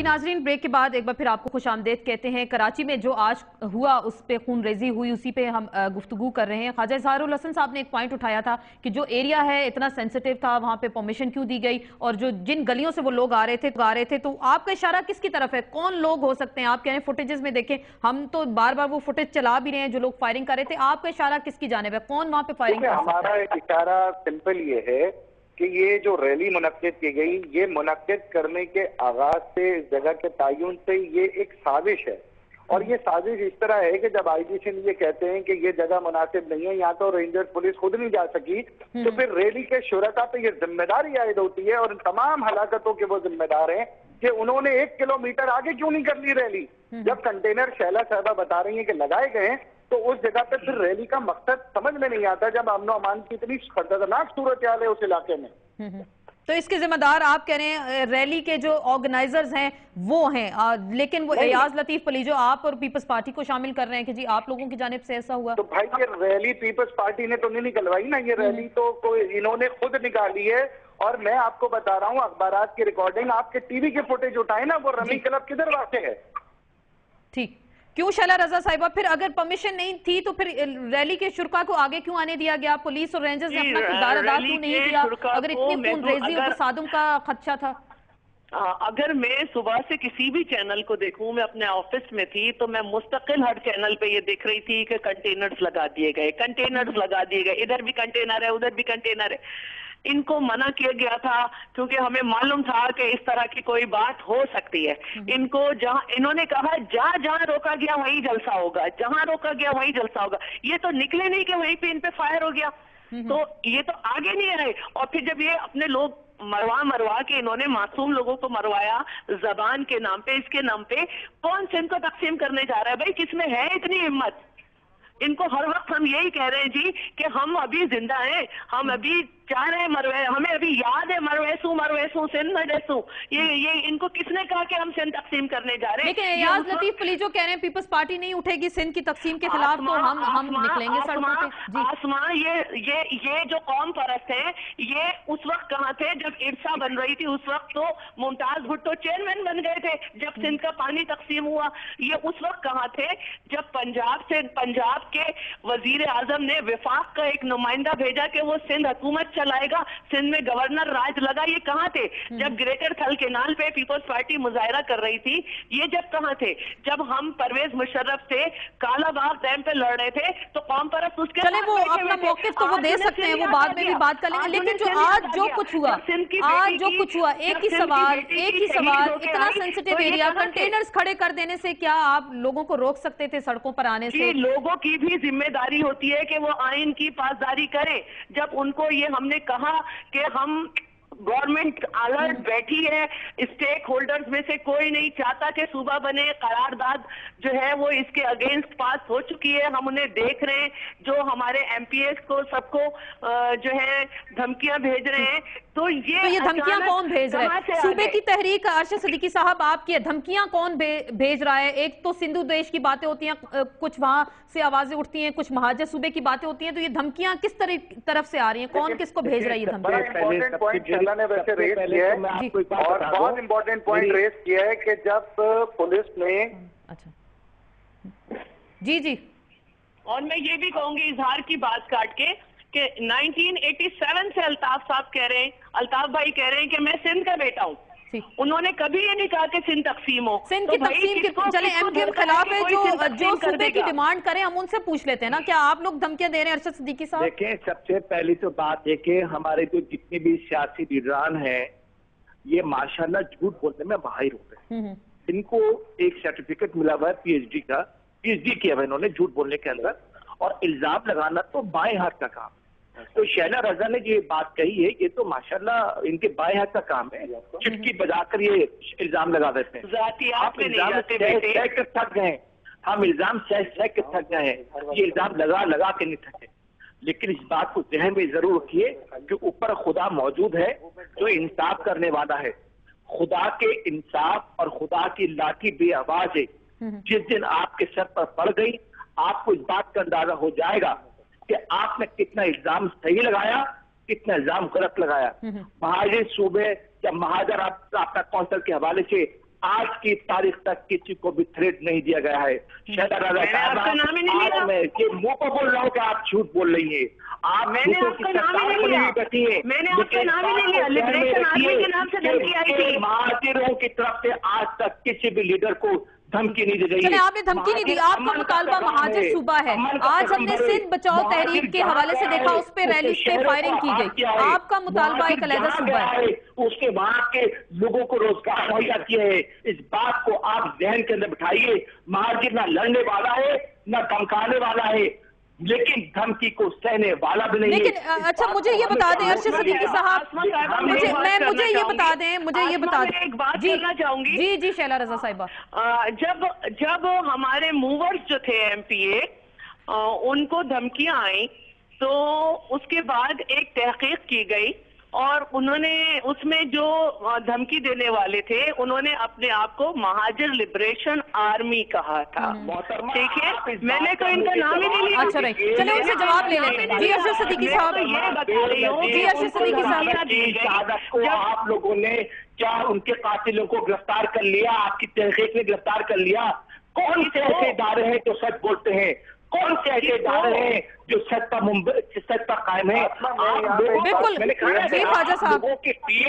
जी नाजरीन, ब्रेक के बाद एक बार फिर आपको खुशामदेद कहते हैं। कराची में जो आज हुआ उस पे खून रेजी हुई, उसी पे हम गुफ्तगू कर रहे हैं। ख्वाजा इजहारुल हसन साहब ने एक पॉइंट उठाया था कि जो एरिया है इतना सेंसिटिव था, वहां पे परमिशन क्यों दी गई, और जो जिन गलियों से वो लोग आ रहे थे तो आपका इशारा किसकी तरफ है? कौन लोग हो सकते हैं? आप कह रहे हैं फुटेजेस में देखें, हम तो बार बार वो फुटेज चला भी रहे हैं जो लोग फायरिंग कर रहे थे। आपका इशारा किसकी जानिब है? कौन वहां पे फायरिंग कर सकता है? हमारा इशारा सिंपल ये है कि ये जो रैली मुनक्किद की गई, ये मुनक्किद करने के आगाज से, इस जगह के तयन से, ये एक साजिश है। और ये साजिश इस तरह है कि जब आईजी सिंध ये कहते हैं कि ये जगह मुनासिब नहीं है, यहाँ तो रेंजर्स पुलिस खुद नहीं जा सकी, तो फिर रैली के शुरका पे ये जिम्मेदारी आयद होती है और इन तमाम हलाकतों के वो जिम्मेदार हैं कि उन्होंने 1 किलोमीटर आगे क्यों नहीं कर ली रैली। जब कंटेनर शैला साहबा बता रही है कि लगाए गए हैं, तो उस जगह पे फिर रैली का मकसद समझ में नहीं आता, जब अमन अमान की इतनी खतरनाक सूरत हाल है उस इलाके में। तो इसके जिम्मेदार आप कह रहे हैं रैली के जो ऑर्गेनाइजर्स हैं वो हैं, लेकिन वो एयाज लतीफ पलीजो आप और पीपल्स पार्टी को शामिल कर रहे हैं कि जी आप लोगों की जानिब से ऐसा हुआ। तो भाई ये रैली पीपल्स पार्टी ने तो नहीं निकलवाई ना, ये रैली तो कोई इन्होंने खुद निकाली है। और मैं आपको बता रहा हूँ, अखबारात की रिकॉर्डिंग, आपके टीवी के फुटेज उठाए ना, वो रमी क्लब किधर वाक़ है। ठीक, क्यों शैला रजा साहिबा, फिर अगर परमिशन नहीं थी तो फिर रैली के शुरा को आगे क्यों आने दिया गया? पुलिस और रेंजर्स ने अपना किरदार अदा क्यों नहीं किया? अगर इतनी खूनरेजी और तसादुम का खदशा था। अगर मैं सुबह से किसी भी चैनल को देखूं, मैं अपने ऑफिस में थी तो मैं मुस्तकिल हर चैनल पे ये देख रही थी कि कंटेनर्स लगा दिए गए, कंटेनर्स लगा दिए गए, इधर भी कंटेनर है, उधर भी कंटेनर है। इनको मना किया गया था क्योंकि हमें मालूम था कि इस तरह की कोई बात हो सकती है। इनको जहां इन्होंने कहा जहां जहां रोका गया वहीं जलसा होगा, जहां रोका गया वहीं जलसा होगा। ये तो निकले नहीं कि वहीं पे इन पे फायर हो गया, तो ये तो आगे नहीं आए। और फिर जब ये अपने लोग मरवा के इन्होंने मासूम लोगों को मरवाया जबान के नाम पे, इसके नाम पे, कौन से इनको तकसीम करने जा रहा है? भाई किसमें है इतनी हिम्मत? इनको हर वक्त हम यही कह रहे हैं जी कि हम अभी जिंदा हैं, हम अभी चाह रहे हैं मरवे, हमें अभी याद है मरवेसू सिंध में डेसू। ये इनको किसने कहा कि हम सिंध तकसीम करने जा रहे हैं? लेकिन एयाज लतीफ पलीजो कह रहे हैं पीपल्स पार्टी नहीं उठेगी सिंध की तकसीम के खिलाफ, तो हम निकलेंगे सड़कों पे। आसमान, ये जो कौम परस्त है, ये उस वक्त कहाँ थे जब इरसा बन रही थी? उस वक्त तो मुमताज भुट्टो चेयरमैन बन गए थे जब सिंध का पानी तकसीम हुआ। ये उस वक्त कहाँ थे जब पंजाब के वजीर आजम ने विफाक का एक नुमाइंदा भेजा कि वो सिंध हुकूमत चलाएगा, सिंध में गवर्नर राज लगा? ये कहाँ थे जब ग्रेटर थल केनाल पे पीपल्स पार्टी मुजाहरा कर रही थी? ये जब कहाँ थे जब हम परवेज मुशर्रफ से कालाबाग डैम पे लड़ रहे थे? तो कौम परस्त उसके चले वो अपना मौक़िफ़ तो वो दे सकते हैं, वो बाद में भी बात कर लेंगे। लेकिन जो आज जो कुछ हुआ, एक ही सवाल, इतना सेंसिटिव एरिया, कंटेनर्स खड़े कर देने से क्या आप लोगों को रोक सकते थे सड़कों पर आने से? लोगों की भी जिम्मेदारी होती है कि वो आइन की पासदारी करें। जब उनको ये हमने कहा कि हम गवर्नमेंट अलर्ट बैठी है, स्टेक होल्डर्स में से कोई नहीं चाहता कि सूबा बने, करारदाद जो है वो इसके अगेंस्ट पास हो चुकी है, हम उन्हें देख रहे हैं, जो हमारे एमपीएस को सबको जो है धमकियां भेज रहे हैं। तो ये धमकियां कौन भेज रहा है? सूबे की तहरीक अरशद सिद्दीकी साहब आपकी है, धमकियां कौन भेज रहा है? एक तो सिंधु देश की बातें होती हैं, कुछ वहां से आवाजें उठती हैं, कुछ महाजर सूबे की बातें होती हैं, तो ये धमकियां किस तरफ से आ रही हैं? कौन किसको भेज रही है धमकियां? ने वैसे रेस किया है और बहुत इंपॉर्टेंट पॉइंट रेस किया है कि जब पुलिस ने जी और मैं ये भी कहूंगी इजहार की बात काट के कि 1987 से अल्ताफ साहब कह रहे हैं, अल्ताफ भाई कह रहे हैं कि मैं सिंध का बेटा हूँ। उन्होंने कभी ये नहीं कहा कि सिंध तकसीम हो। सिंध की तकसीम के चले एमक्यूएम खिलाफ है, जो सूबे की डिमांड करें हम उनसे पूछ लेते हैं ना, क्या आप लोग धमकियां दे रहे हैं अरशद सिद्दीकी साहब? देखिए, सबसे पहली तो बात है कि हमारे जो जितने भी सियासी लीडरान हैं ये माशाल्लाह झूठ बोलने में माहिर होते हैं। इनको एक सर्टिफिकेट मिला हुआ है पीएचडी किया हुआ इन्होंने झूठ बोलने के अंदर, और इल्जाम लगाना तो बाएं हाथ का काम। तो शैला रजा ने ये बात कही है, ये तो माशाल्लाह इनके बाएं हाथ का काम है, चुटकी बजाकर ये इल्जाम लगा देते हैं। आप इल्जाम के थक गए, हम इल्जाम सह के थक गए हैं, ये इल्जाम लगा के नहीं थके। लेकिन इस बात को जहन में जरूर रखिए कि ऊपर खुदा मौजूद है जो इंसाफ करने वाला है। खुदा के इंसाफ और खुदा की लाठी बेआवाज है, जिस दिन आपके सर पर पड़ गई आपको इस बात का अंदाजा हो जाएगा कि आपने कितना इल्जाम सही लगाया, कितना इल्जाम गलत लगाया। महाजर सूबे या महाजर आपका कौंसल के हवाले से आज की तारीख तक किसी को भी थ्रेट नहीं दिया गया है। शहला रजा साहबा, आज मैं ये मुंह पर बोल रहा हूँ कि आप झूठ बोल रही है। आप मैंने आपका नाम ही नहीं लिया, मैंने आपका नाम ही नहीं लिया। लिबरेशन आर्मी के नाम से धमकी आई थी। महाजिरों की तरफ से आज तक किसी भी लीडर को धमकी नहीं दी गई। चले, आपने धमकी नहीं दी, आपका मुतालबा महाजिर सूबा है। आज हमने सिंध बचाओ तहरीक के हवाले से देखा, उस पे रैली पे फायरिंग की गई। आपका मुतालबा एक अलग सूबा है, उसके वहां के लोगों को रोजगार मुहैया किया है। इस बात को आप जहन के अंदर बिठाइए। महाजिर ना लड़ने वाला है ना धमकाने वाला है, लेकिन धमकी को सहने वाला भी नहीं। लेकिन अच्छा, मुझे ये बता दें अरशद सदीकी साहब, मुझे ये बता दें एक बात कहना चाहूंगी। जी जी शैला रजा साहिबा, जब हमारे मूवर्स जो थे एमपीए, उनको धमकियां आई तो उसके बाद एक तहकीक की गई और उन्होंने उसमें जो धमकी देने वाले थे उन्होंने अपने आप को महाजिर लिबरेशन आर्मी कहा था। ठीक है, मैंने तो इनका नाम ही नहीं लिया। अच्छा नहीं, चले उनसे जवाब ले लेते हैं। जी अरशद सदीकी साहब, ये बता रही हूँ जी अरशद सदीकी साहब, आप लोगों ने क्या उनके कातिलों को गिरफ्तार कर लिया? आपकी तहकीक ने गिरफ्तार कर लिया? कौन से ऐसे इदारे हैं जो सच बोलते हैं? कौन से ऐसे इदारे हैं जो सच पर कायम है? बिल्कुल जी ख्वाजा साहब, जी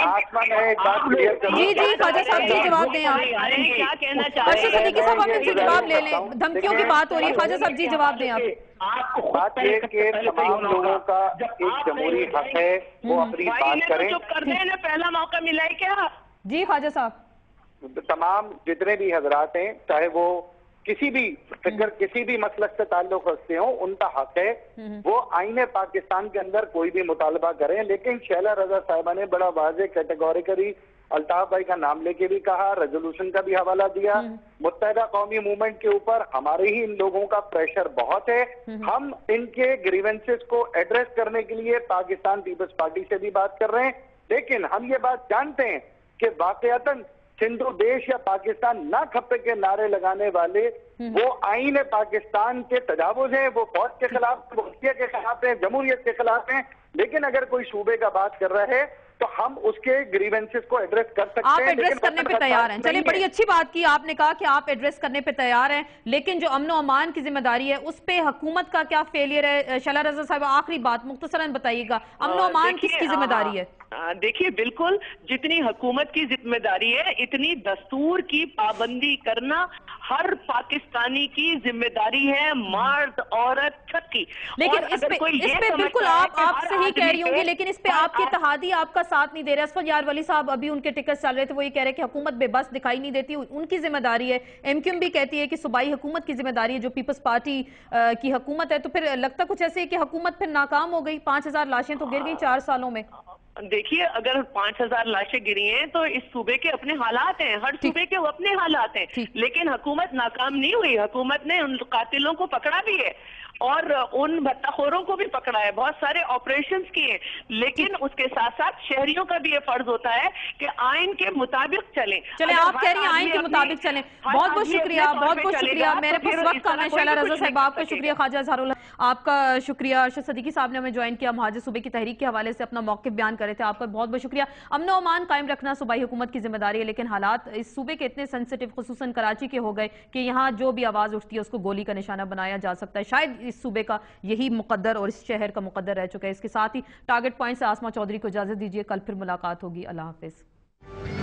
ख्वाजा साहब जी जवाब दें आप। क्या कहना चाह रहे अरशद सदीकी साहब, हम इनसे जवाब ले लें, धमकियों की बात हो रही है। ख्वाजा साहब जी जवाब दें आप। बात यह कि तमाम लोगों का एक जमहूरी हक है वो अपनी बात करें। चुप कर दें ना, पहला मौका मिला है क्या? जी ख्वाजा साहब, तमाम जितने भी हजरात हैं, चाहे वो किसी भी फिक्र किसी भी मसलक से ताल्लुक रखते हो, उनका हक है वो आईने पाकिस्तान के अंदर कोई भी मुतालबा करें। लेकिन शैला रजा साहिबा ने बड़ा वाज़ेह कैटेगोरिकली अल्ताफ भाई का नाम लेके भी कहा, रेजोल्यूशन का भी हवाला दिया। मुत्तहिदा कौमी मूवमेंट के ऊपर हमारे ही इन लोगों का प्रेशर बहुत है। हम इनके ग्रीवेंसेस को एड्रेस करने के लिए पाकिस्तान पीपल्स पार्टी से भी बात कर रहे हैं। लेकिन हम ये बात जानते हैं कि वाकयातन सिंधु देश या पाकिस्तान ना खप्पे के नारे लगाने वाले वो आईन पाकिस्तान के तजावुज हैं, वो फौज के खिलाफ, वक्तिया के खिलाफ हैं, जमहूरियत के खिलाफ हैं। लेकिन अगर कोई सूबे का बात कर रहा है तो हम उसके ग्रीवेंसेस को एड्रेस कर सकते हैं। आप एड्रेस करने पे तैयार हैं? चलिए, बड़ी अच्छी बात की आपने, कहा कि आप एड्रेस करने पे तैयार हैं, लेकिन जो अमन अमान की जिम्मेदारी है उस पे हुकूमत का क्या फेलियर है? शैला रजा साहब, आखिरी बात मुख्तसरन बताइएगा, अमन अमान किसकी जिम्मेदारी है? देखिए, बिल्कुल जितनी हुकूमत की जिम्मेदारी है इतनी दस्तूर की पाबंदी करना हर पाकिस्तानी की जिम्मेदारी है, मर्द औरत सबकी। लेकिन इस पे बिल्कुल आप सही कह रही होंगी, लेकिन इस पे आपके इत्तेहादी आपका साथ नहीं दे रहे। असफर यार वली साहब अभी उनके टिकट चल रहे थे, वो ये कह रहे हैं कि हुकूमत बेबस दिखाई नहीं देती, उनकी जिम्मेदारी है। एमक्यूएम भी कहती है कि सूबाई हुकूमत की जिम्मेदारी है, जो पीपल्स पार्टी की हुकूमत है। तो फिर लगता कुछ ऐसे है कि हुकूमत फिर नाकाम हो गई। 5000 लाशें तो गिर गई 4 सालों में। देखिए, अगर 5000 लाशें गिरी हैं तो इस सूबे के अपने हालात हैं, हर सूबे के वो अपने हालात हैं। लेकिन हुकूमत नाकाम नहीं हुई, हुकूमत ने उन कातिलों को पकड़ा भी है और उन भत्ताखोरों को भी पकड़ा है, बहुत सारे ऑपरेशंस किए। लेकिन उसके साथ साथ शहरियों का भी ये फर्ज होता है कि आइन के मुताबिक चलें। आप कह रही हैं आइन के मुताबिक चलें। बहुत बहुत शुक्रिया, बहुत बहुत शुक्रिया। मेरे पास वक्त कम है। शैला रजा साहब आपका शुक्रिया, ख्वाजा अजहरुल्लाह आपका शुक्रिया। अरशद सदीकी साहब ने हमें ज्वाइन किया, महाजिर सूबे की तहरीक के हवाले से अपना मौक़िफ़ बयान कर रहे थे। आपका बहुत बहुत शुक्रिया। अमन व अमान कायम रखना सूबाई हुकूमत की जिम्मेदारी है, लेकिन हालात इस सूबे के इतने सेंसिटिव, खुसूसन कराची के हो गए कि यहाँ जो भी आवाज़ उठती है उसको गोली का निशाना बनाया जा सकता है। शायद इस सूबे का यही मुकद्दर और इस शहर का मुकद्दर रह चुका है। इसके साथ ही टारगेट पॉइंट से आसमा चौधरी को इजाजत दीजिए, कल फिर मुलाकात होगी। अल्लाह हाफिज।